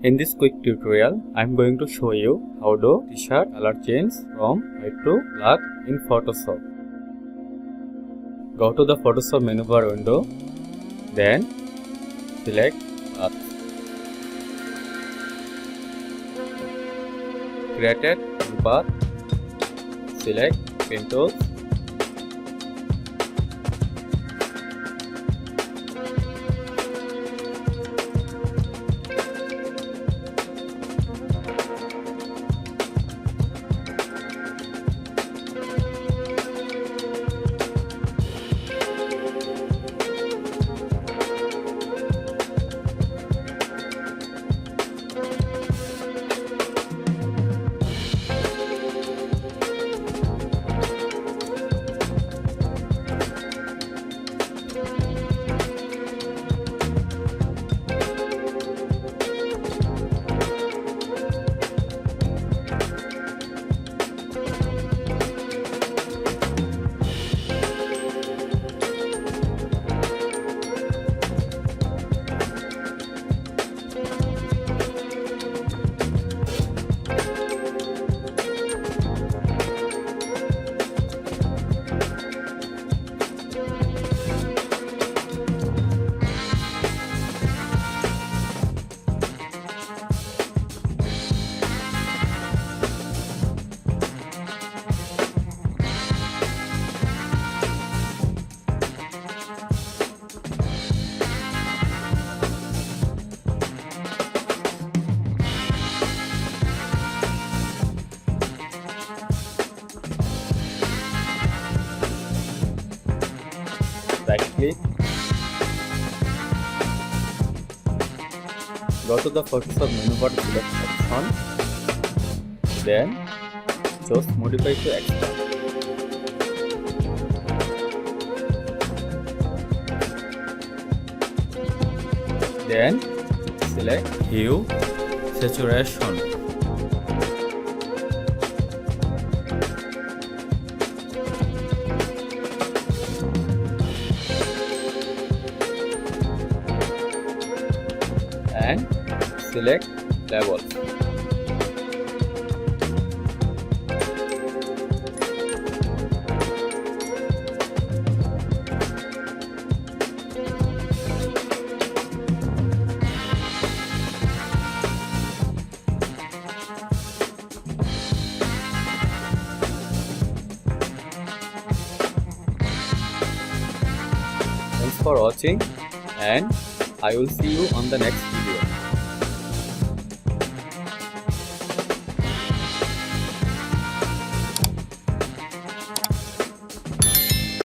In this quick tutorial, I am going to show you how to t-shirt color change from white to black in Photoshop. Go to the Photoshop menu bar window, then select path. Created new path, select pen tool. Right click. Go to the Photoshop menu bar, select option, then choose modify to extra. Then select hue, saturation. And select levels. Thanks for watching, and I will see you on the next